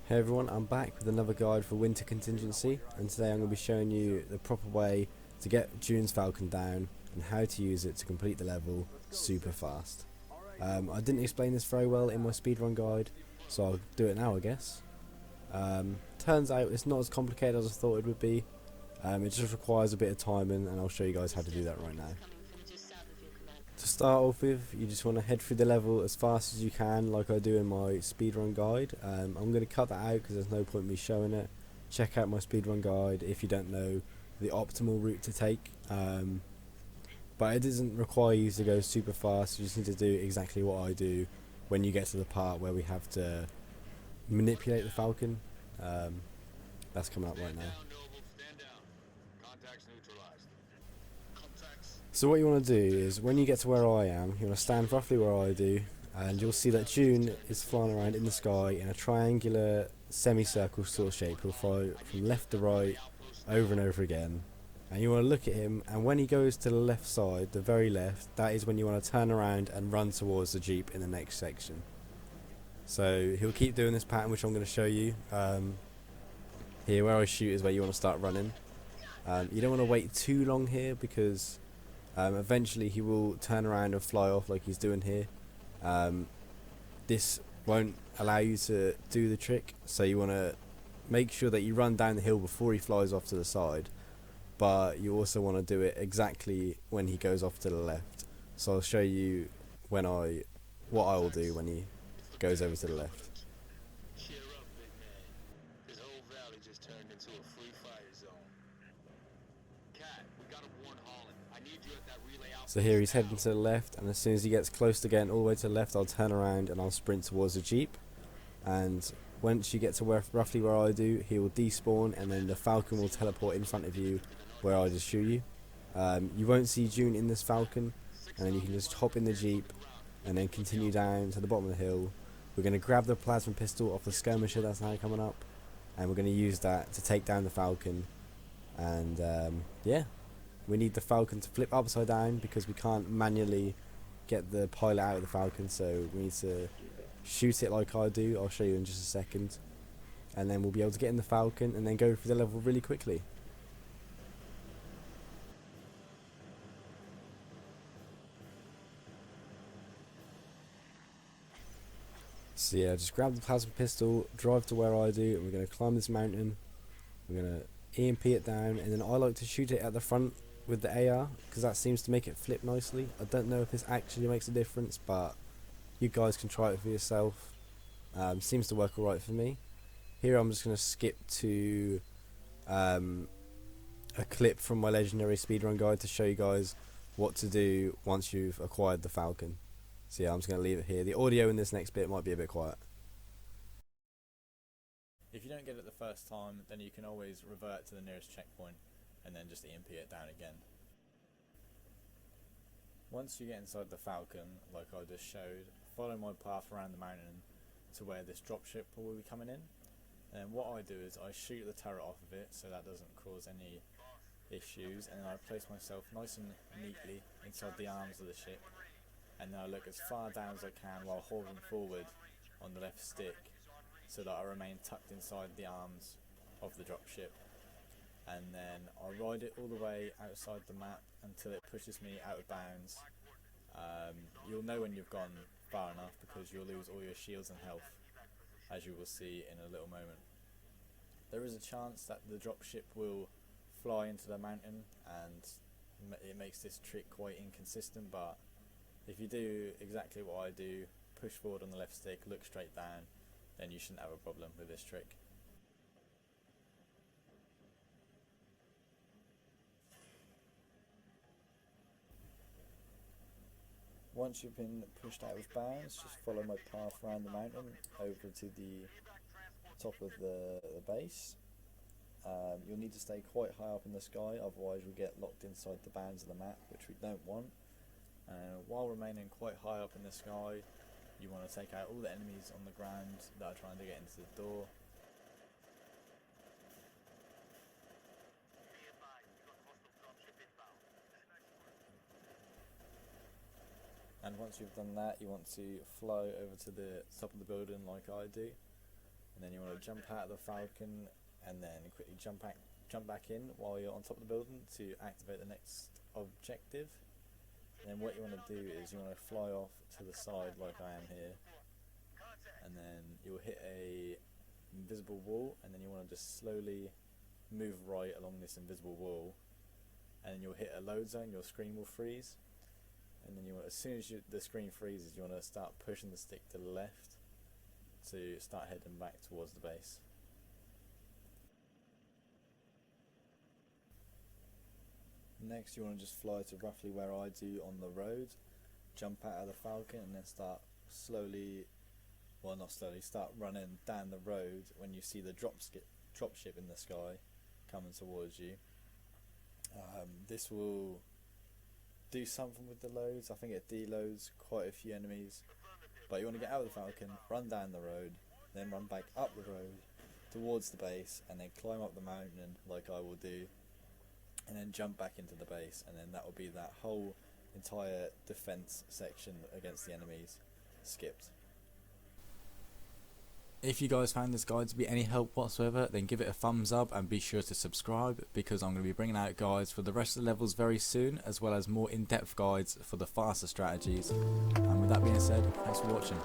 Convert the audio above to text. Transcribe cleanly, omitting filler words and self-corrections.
Hey everyone, I'm back with another guide for Winter Contingency, and today I'm going to be showing you the proper way to get June's Falcon down and how to use it to complete the level super fast. I didn't explain this very well in my speedrun guide, so I'll do it now I guess. Turns out it's not as complicated as I thought it would be. It just requires a bit of timing, and I'll show you guys how to do that right now. To start off with, you just want to head through the level as fast as you can, like I do in my speedrun guide. I'm going to cut that out because there's no point in me showing it. Check out my speedrun guide if you don't know the optimal route to take. But it doesn't require you to go super fast, you just need to do exactly what I do when you get to the part where we have to manipulate the Falcon. That's coming up right now. So what you want to do is, when you get to where I am, you want to stand roughly where I do, and you'll see that June is flying around in the sky in a triangular semicircle sort of shape. He'll fly from left to right over and over again, and you want to look at him, and when he goes to the left side, the very left, that is when you want to turn around and run towards the Jeep in the next section. So he'll keep doing this pattern, which I'm going to show you. Here where I shoot is where you want to start running. You don't want to wait too long here, because eventually he will turn around and fly off like he's doing here. This won't allow you to do the trick, so you want to make sure that you run down the hill before he flies off to the side, but you also want to do it exactly when he goes off to the left. So I'll show you what I will do when he goes over to the left. So here he's heading to the left, and as soon as he gets close to getting all the way to the left, I'll turn around and I'll sprint towards the Jeep. And once you get to roughly where I do, he will despawn, and then the Falcon will teleport in front of you where I just shoot you. You won't see June in this Falcon, and then you can just hop in the Jeep and then continue down to the bottom of the hill. We're going to grab the plasma pistol off the skirmisher that's now coming up, and we're going to use that to take down the Falcon. And yeah. We need the Falcon to flip upside down because we can't manually get the pilot out of the Falcon, so we need to shoot it like I do. I'll show you in just a second, and then we'll be able to get in the Falcon and then go through the level really quickly. So yeah, just grab the plasma pistol, drive to where I do, and we're going to climb this mountain. We're going to EMP it down, and then I like to shoot it at the front with the AR, because that seems to make it flip nicely. I don't know if this actually makes a difference, but you guys can try it for yourself. Seems to work alright for me. Here I'm just going to skip to a clip from my legendary speedrun guide to show you guys what to do once you've acquired the Falcon. So yeah, I'm just going to leave it here. The audio in this next bit might be a bit quiet. If you don't get it the first time, then you can always revert to the nearest checkpoint and then just EMP it down again. Once you get inside the Falcon, like I just showed, follow my path around the mountain to where this dropship will be coming in. And what I do is I shoot the turret off of it so that doesn't cause any issues, and then I place myself nice and neatly inside the arms of the ship, and then I look as far down as I can while holding forward on the left stick so that I remain tucked inside the arms of the dropship. And then I ride it all the way outside the map until it pushes me out of bounds. You'll know when you've gone far enough because you'll lose all your shields and health, as you will see in a little moment. There is a chance that the dropship will fly into the mountain, and it makes this trick quite inconsistent, but if you do exactly what I do, push forward on the left stick, look straight down, then you shouldn't have a problem with this trick. Once you've been pushed out of bounds, just follow my path around the mountain over to the top of the base. You'll need to stay quite high up in the sky, otherwise you'll get locked inside the bounds of the map, which we don't want. While remaining quite high up in the sky, you want to take out all the enemies on the ground that are trying to get into the door. And once you've done that, you want to fly over to the top of the building like I do, and then you want to jump out of the Falcon and then quickly jump back in while you're on top of the building to activate the next objective. And then what you want to do is you want to fly off to the side like I am here, and then you'll hit a invisible wall, and then you want to just slowly move right along this invisible wall, and then you'll hit a load zone. Your screen will freeze, and then as soon as the screen freezes, you want to start pushing the stick to the left to start heading back towards the base. Next, you want to just fly to roughly where I do on the road, jump out of the Falcon, and then start start running down the road when you see the dropship in the sky coming towards you. This will do something with the loads. I think it deloads quite a few enemies, but you want to get out of the Falcon, run down the road, then run back up the road towards the base, and then climb up the mountain like I will do, and then jump back into the base, and then that will be that whole entire defense section against the enemies skipped. If you guys found this guide to be any help whatsoever, then give it a thumbs up and be sure to subscribe, because I'm going to be bringing out guides for the rest of the levels very soon, as well as more in-depth guides for the faster strategies. And with that being said, thanks for watching.